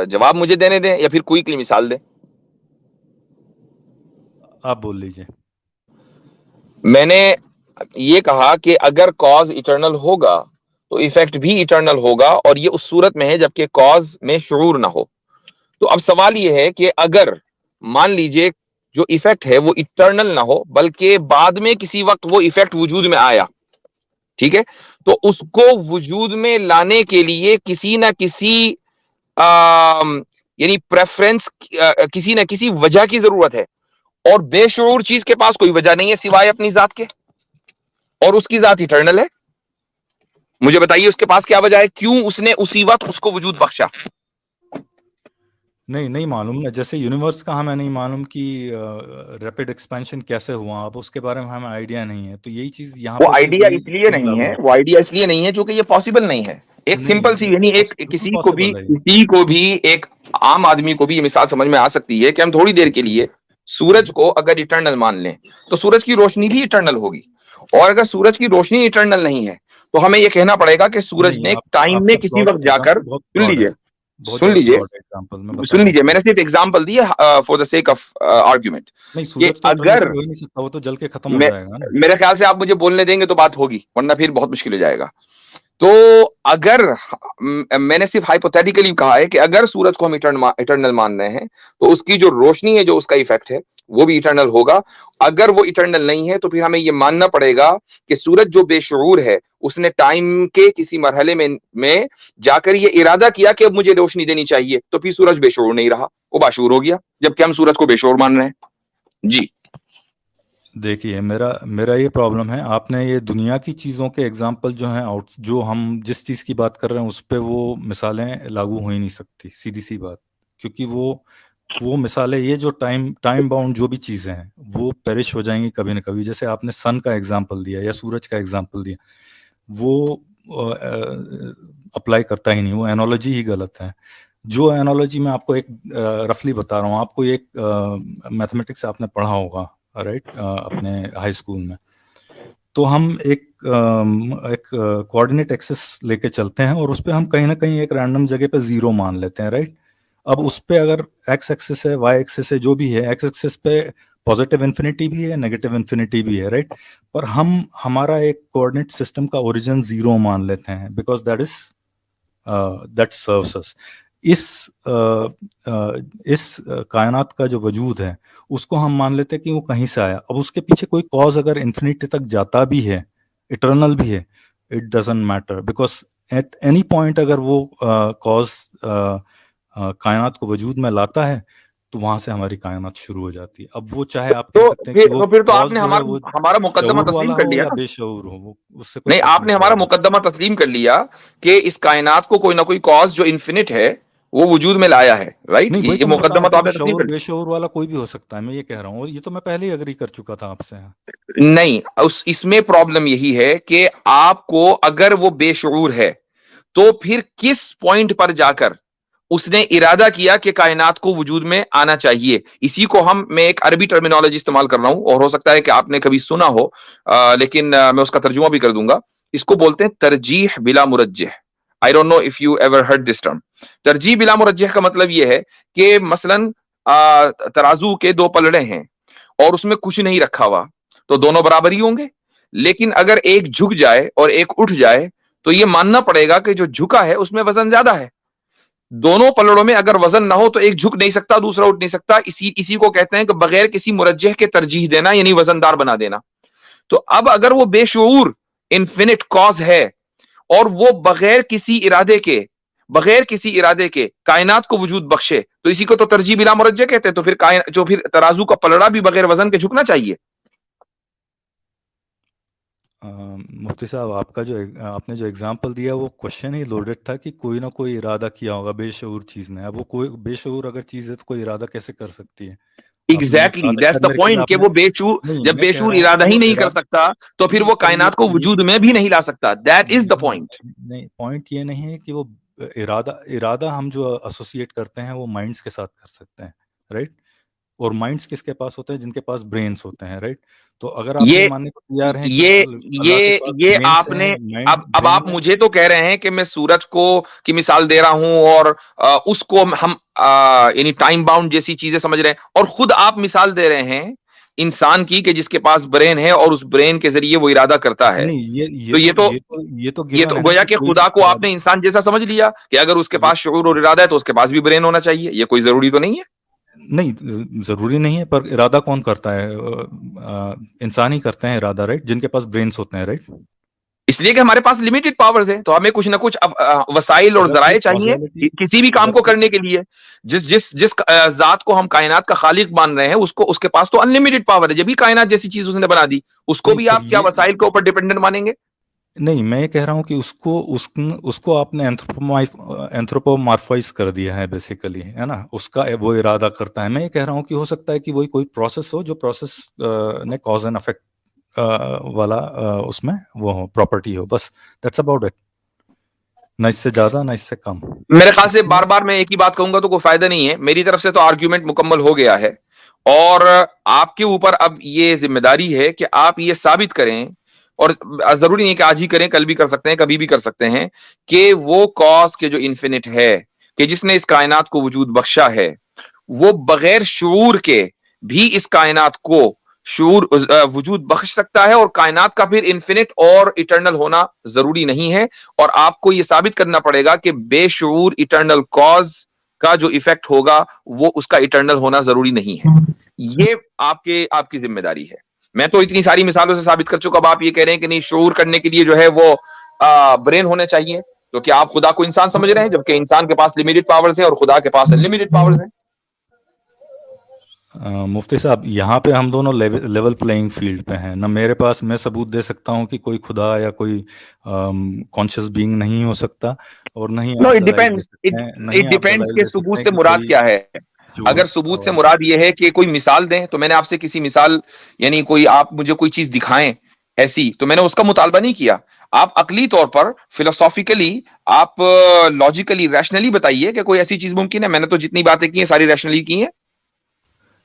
A: जवाब मुझे देने दें या फिर कोई की मिसाल दें।
B: आप बोल लीजिए।
A: मैंने ये कहा कि अगर कॉज इटर्नल होगा तो इफेक्ट भी इटर्नल होगा, और ये उस सूरत में है जबकि कॉज में शुऊर ना हो। तो अब सवाल ये है कि अगर मान लीजिए जो इफेक्ट है वो इटर्नल ना हो बल्कि बाद में किसी वक्त वो इफेक्ट वजूद में आया, ठीक है, तो उसको वजूद में लाने के लिए किसी ना किसी यानी प्रेफरेंस, किसी ना किसी वजह की जरूरत है, और बेशऊर चीज के पास कोई वजह नहीं है सिवाय अपनी जात के, और उसकी जात इटर्नल है। मुझे बताइए उसके पास क्या वजह है, क्यों उसने उसी वक्त उसको वजूद बख्शा।
B: नहीं मालूम ना, जैसे यूनिवर्स का हमें नहीं मालूम कि रैपिड एक्सपेंशन कैसे हुआ, अब उसके बारे में हमें आइडिया नहीं है, तो यही चीज यहाँ
A: वो
B: पे भी
A: आइडिया
B: वही
A: इसलिए
B: स्कीम
A: नहीं
B: लागू
A: है,
B: है।
A: वो आइडिया इसलिए नहीं है क्योंकि ये पॉसिबल नहीं है। एक सिंपल सी, यानी एक
B: बिल्कुल पॉसिबल है।
A: किसी को भी, एक आम आदमी को भी ये मिसाल समझ में आ सकती है कि हम थोड़ी देर के लिए सूरज को अगर इटर्नल मान लें तो सूरज की रोशनी भी इटर्नल होगी, और अगर सूरज की रोशनी इटर्नल नहीं है तो हमें यह कहना पड़ेगा कि सूरज
B: नहीं
A: ने टाइम में
B: आपका
A: किसी वक्त जाकर,
B: एग्जांपल बहुत
A: सुन
B: फ्लॉड है,
A: लीजिए,
B: बहुत
A: सुन
B: ज्यादा
A: लीजिए,
B: फ्लॉड है एग्जांपल, मैं बता
A: सुन
B: रहा
A: लीजिए,
B: हूँ।
A: मैंने सिर्फ एग्जांपल दी है for the sake of argument
B: नहीं
A: कि
B: सूरज तो
A: अगर,
B: इटर्निटी हो ही नहीं सकता, वो तो जल के खत्म हो
A: मैं,
B: जाएगा ना।
A: मेरे ख्याल से आप मुझे बोलने देंगे तो बात होगी, वरना फिर बहुत मुश्किल हो जाएगा। तो अगर मैंने सिर्फ हाइपोथेटिकली कहा है कि अगर सूरज को हम इटर्नल मान रहे हैं तो उसकी जो रोशनी है, जो उसका इफेक्ट है, वो भी इटर्नल होगा। अगर वो इटर्नल नहीं है तो फिर हमें ये मानना पड़ेगा कि सूरज जो बेशऊर है उसने टाइम के किसी मरहले में जाकर ये इरादा किया कि अब मुझे रोशनी देनी चाहिए, तो फिर सूरज बेशऊर नहीं रहा, वो बाशऊर हो गया, जबकि हम सूरज को बेशऊर मान रहे हैं। जी
B: देखिए, मेरा मेरा ये प्रॉब्लम है, आपने ये दुनिया की चीज़ों के एग्जाम्पल जो हैं, आउट जो हम जिस चीज़ की बात कर रहे हैं उस पे वो मिसालें लागू हो ही नहीं सकती, सीधी सी बात। क्योंकि वो मिसालें, ये जो टाइम बाउंड जो भी चीज़ें हैं वो पेरिश हो जाएंगी कभी ना कभी। जैसे आपने सन का एग्जाम्पल दिया या सूरज का एग्जाम्पल दिया, वो अप्लाई करता ही नहीं, वो एनोलॉजी ही गलत है। जो एनोलॉजी मैं आपको एक रफली बता रहा हूँ, आपको एक मैथमेटिक्स आपने पढ़ा होगा, राइट, अपने हाई स्कूल में। तो हम एक कोऑर्डिनेट एक्सेस लेके चलते हैं और उस पर हम कहीं ना कहीं एक रैंडम जगह पे जीरो मान लेते हैं, राइट। अब उस पे अगर एक्स एक्सिस है, वाई एक्सिस है, जो भी है, एक्स एक्सिस पे पॉजिटिव इन्फिनिटी भी है, नेगेटिव इन्फिनिटी भी है, राइट। पर हम हमारा एक कोऑर्डिनेट सिस्टम का ओरिजिन जीरो मान लेते हैं, बिकॉज दैट सर्व्स अस। इस कायनात का जो वजूद है उसको हम मान लेते हैं कि वो कहीं से आया। अब उसके पीछे कोई कॉज अगर इन्फिनिटी तक जाता भी है, इटर्नल भी है, it doesn't matter, because at any point अगर वो कॉज कायनात को वजूद में लाता है तो वहां से हमारी कायनात शुरू हो जाती है। अब वो चाहे आप कह सकते हैं कि वो
A: फिर तो
B: कॉज
A: आपने
B: जो है वो
A: हमारा मुकदमा
B: शऊर
A: तस्लीम
B: वाला
A: कर
B: हो
A: लिया
B: या
A: ना।
B: बेशऊर हो, वो उससे कोई
A: नहीं,
B: फर्क
A: आपने
B: नहीं
A: हमारा
B: पड़ेगा।
A: मुकदमा तस्लीम कर लिया कि इस कायनात को कोई ना कोई कॉज जो इन्फिनिट है वो वजूद में लाया है, राइट।
B: नहीं, वही
A: ये
B: तो मैं बता रहा
A: मुकदमा
B: हूँ
A: तो
B: कि वो
A: आपने तस्लीम
B: शऊर
A: कर
B: बेशऊर वाला कोई भी हो सकता है, मैं ये कह रहा हूँ, और ये तो मैं पहले ही अग्री कर चुका था आपसे।
A: लिया। नहीं, इसमें प्रॉब्लम यही है कि आपको अगर वो बेशऊर है तो फिर किस पॉइंट पर जाकर उसने इरादा किया कि कायनात को वजूद में आना चाहिए। इसी को मैं एक अरबी टर्मिनोलॉजी इस्तेमाल कर रहा हूं और हो सकता है कि आपने कभी सुना हो, लेकिन मैं उसका तर्जुमा भी कर दूंगा। इसको बोलते हैं तरजीह बिला मुरज्जिह। I don't know if you ever heard this term. तरजीह बिला मुरज्जिह का मतलब यह है कि मसलन तराजू के दो पलड़े हैं और उसमें कुछ नहीं रखा हुआ, तो दोनों बराबर ही होंगे। लेकिन अगर एक झुक जाए और एक उठ जाए तो यह मानना पड़ेगा कि जो झुका है उसमें वजन ज्यादा है। दोनों पलड़ों में अगर वजन ना हो तो एक झुक नहीं सकता, दूसरा उठ नहीं सकता। इसी को कहते हैं कि बगैर किसी मुरज्जह के तरजीह देना, यानी वजनदार बना देना। तो अब अगर वो बेशऊर इन्फिनिट कॉज है और वो बगैर किसी इरादे के कायनात को वजूद बख्शे, तो इसी को तो तरजीह बिला मुरज्जह कहते हैं। तो फिर तराजू का पलड़ा भी बगैर वजन के झुकना चाहिए।
B: मुफ्ती साहब, आपने जो एग्जांपल दिया वो क्वेश्चन ही लोडेड था कि कोई ना कोई इरादा किया होगा बेशऊर चीज ने। अब वो कोई बेशऊर अगर चीज है तो कोई इरादा कैसे कर सकती है? आपने ये कहा
A: एग्जैक्टली,
B: था
A: दैट्स
B: शायद,
A: द
B: मेरे ख्याल से
A: पॉइंट कि
B: आपने।
A: वो बेशऊर,
B: नहीं,
A: जब
B: मैं कह रहा
A: बेशऊर
B: हूँ कि
A: इरादा ही
B: वो
A: नहीं कर
B: इरादा।
A: सकता तो फिर
B: नहीं,
A: वो
B: पर
A: कायनात को वजूद में भी नहीं ला सकता। That is the point.
B: नहीं, पॉइंट ये नहीं है कि वो इरादा इरादा हम जो एसोसिएट करते हैं वो माइंड्स के साथ कर सकते हैं, राइट। और माइंड्स किसके पास होते हैं? जिनके पास ब्रेन्स होते हैं, राइट। तो अगर आप ये
A: ये
B: मानने को तैयार हैं कि
A: ये
B: अल्लाह के
A: ये
B: पास
A: ये
B: ब्रेन्स हैं,
A: आपने
B: माइंड
A: अब
B: ब्रेन
A: आप
B: है।
A: मुझे तो कह रहे हैं कि मैं सूरज को की मिसाल दे रहा हूं और उसको हम यानी टाइम बाउंड जैसी चीजें समझ रहे हैं, और खुद आप मिसाल दे रहे हैं इंसान की कि जिसके पास ब्रेन है और उस ब्रेन के जरिए वो इरादा करता है।
B: नहीं,
A: तो
B: ये तो गिवन है ना
A: गोया
B: कि
A: कि
B: कोई
A: खुदा को
B: इरादा।
A: आपने इंसान जैसा समझ लिया कि अगर उसके
B: ये
A: पास शऊर और इरादा है तो उसके पास भी ब्रेन होना चाहिए। ये कोई जरूरी तो नहीं है।
B: नहीं, जरूरी नहीं है, पर इरादा कौन करता है? इंसान ही करते हैं इरादा, राइट, जिनके पास ब्रेन्स होते हैं, राइट।
A: इसलिए कि हमारे पास लिमिटेड पावर्स है, तो हमें कुछ ना कुछ वसाइल और
B: अगर कोई
A: जराए चाहिए
B: कॉजेलिटी
A: किसी भी काम
B: अगर
A: को
B: कोई
A: करने के लिए। जिस जिस जिस जात को हम कायनात का खालिक मान रहे हैं उसके पास तो अनलिमिटेड पावर है। जब भी कायनात जैसी चीज उसने बना दी, उसको
B: नहीं,
A: भी
B: पर
A: आप क्या
B: ये
A: वसाइल के ऊपर डिपेंडेंट मानेंगे?
B: नहीं, मैं ये कह रहा हूँ कि उसको आपने एंथ्रोपोमॉर्फाइज कर दिया है बेसिकली, है ना। उसका वो इरादा करता है। मैं ये कह रहा हूँ कि हो सकता है कि वही कोई प्रोसेस हो, जो प्रोसेस ने कॉज एंड इफेक्ट वाला उसमें वो हो, प्रॉपर्टी हो, बस। That's about it. ना इससे ज्यादा ना इससे कम।
A: मेरे ख्याल से
B: इसमें
A: बार बार मैं एक ही बात कहूंगा तो कोई फायदा नहीं है। मेरी तरफ से तो आर्ग्यूमेंट मुकम्मल हो गया है और आपके ऊपर अब ये जिम्मेदारी है कि आप ये साबित करें, और जरूरी नहीं कि आज ही करें, कल भी कर सकते हैं, कभी भी कर सकते हैं, कि वो कॉज के जो इन्फिनिट है, कि जिसने इस कायनात को वजूद बख्शा है, वो बगैर शऊर के भी इस कायनात को शऊर वजूद बख्श सकता है, और कायनात का फिर इन्फिनिट और इटर्नल होना जरूरी नहीं है। और आपको यह साबित करना पड़ेगा कि बेशऊर इटर्नल कॉज का जो इफेक्ट होगा वो उसका इटर्नल होना जरूरी नहीं है। ये आपकी जिम्मेदारी है। मैं तो इतनी सारी मिसालों से साबित कर चुका। अब आप ये कह रहे हैं कि नहीं, शऊर करने के लिए जो है वो ब्रेन होने चाहिए, तो क्या आप खुदा को इंसान समझ रहे हैं, जबकि इंसान के पास लिमिटेड पावर्स है और खुदा के पास अनलिमिटेड पावर्स है?
B: मुफ्ती साहब, यहाँ पे हम दोनों लेवल प्लेइंग फील्ड पे हैं ना। मेरे पास मैं सबूत दे सकता हूँ कि कोई खुदा या कोई कॉन्शियस बीइंग नहीं हो सकता, और नहीं
A: नो,
B: आप
A: इट
B: दलाइल दे
A: डिपेंड्स,
B: सकते हैं,
A: इट
B: नहीं आप
A: डिपेंड्स
B: दलाइल
A: के
B: दे सकते
A: सबूत
B: हैं
A: से
B: कि
A: मुराद
B: कोई
A: क्या है।
B: चोर
A: अगर सबूत से
B: और
A: मुराद ये है कि कोई मिसाल दें, तो मैंने आपसे किसी मिसाल, यानी कोई आप मुझे कोई चीज दिखाएं ऐसी, तो मैंने उसका मुतालबा नहीं किया। आप अकली तौर पर, फिलोसॉफिकली, आप लॉजिकली, रैशनली बताइए कि कोई ऐसी चीज मुमकिन है। मैंने तो जितनी बातें की हैं सारी रैशनली की हैं।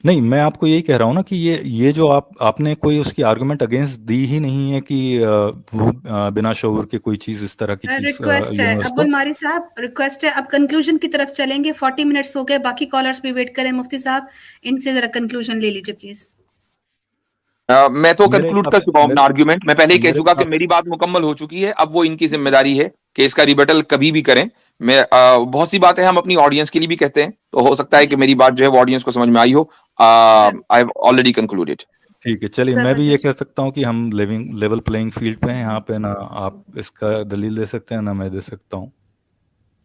B: नहीं, मैं आपको यही कह रहा हूँ ना कि ये जो आपने कोई उसकी आर्गुमेंट अगेंस्ट दी ही नहीं है कि वो बिना शऊर के कोई चीज, इस तरह की चीज
D: रिक्वेस्ट है
B: यूनिवर्स
D: अब्दुल
B: को।
D: मारी साहब, रिक्वेस्ट है, अब कंक्लूजन की तरफ चलेंगे। 40 मिनट्स हो गए, बाकी कॉलर्स भी वेट करें। मुफ्ती साहब, इनसे जरा कंक्लूजन ले लीजिए प्लीज।
A: मैं तो
B: मेरे
A: कंक्लूड
B: हिसाब
A: कर
B: से
A: चुका हूं अपना आर्ग्यूमेंट। मैं पहले ही कह
B: मेरे
A: चुका कि
B: हिसाब से
A: मेरी बात मुकम्मल हो चुकी है। अब वो इनकी जिम्मेदारी है कि इसका रिबटल कभी भी करें। मैं बहुत सी बातें हम अपनी ऑडियंस के लिए भी कहते हैं, तो हो सकता है कि मेरी बात जो है वो ऑडियंस को समझ में आई हो। I have already concluded.
B: ठीक है, चलिए मैं भी ये
D: जबरदस्त।
B: कह सकता हूँ कि हम लेवल प्लेइंग फील्ड पे हैं यहाँ पे, ना आप इसका दलील दे सकते हैं ना मैं दे सकता हूँ।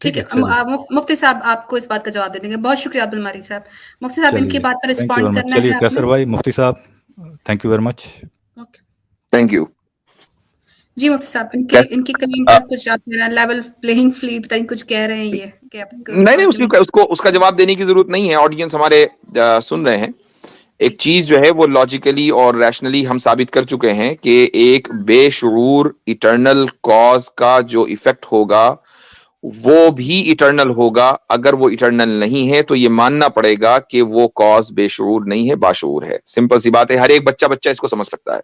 D: ठीक है,
B: चलिए
D: मुफ्ती साहब आपको इस बात का जवाब दे देंगे। बहुत शुक्रिया अब्दुल मारी साहब। मुफ्ती साहब, इनकी
B: चलिए,
D: बात पर
B: thank you
D: respond
B: very much.
D: करना
B: चलिए
D: है
B: कैसर
D: आपने?
B: भाई, मुफ्ती साहब, thank you very much.
D: Okay
A: thank you.
D: जी मुफ्ती साहब, इनके
A: कैस
D: इनकी क्लेम
A: अ,
D: पर कुछ आप लेवल प्लेइंग फील्ड बताइए, कुछ कह रहे हैं ये कि आपको
A: नहीं नहीं,
D: आर्गुमेंट।
A: उसको उसका जवाब देने की जरूरत नहीं है। ऑडियंस हमारे सुन रहे हैं। एक
D: ठीक
A: चीज जो है वो लॉजिकली और रैशनली हम साबित कर चुके हैं कि एक बेशुरूर इटर्नल कॉज का जो इफेक्ट होगा वो भी इटर्नल होगा। अगर वो इटर्नल नहीं है तो ये मानना पड़ेगा कि वो कॉज बेशुरूर नहीं है, बाशुरूर है। सिंपल सी बात है, हर एक बच्चा इसको समझ सकता है।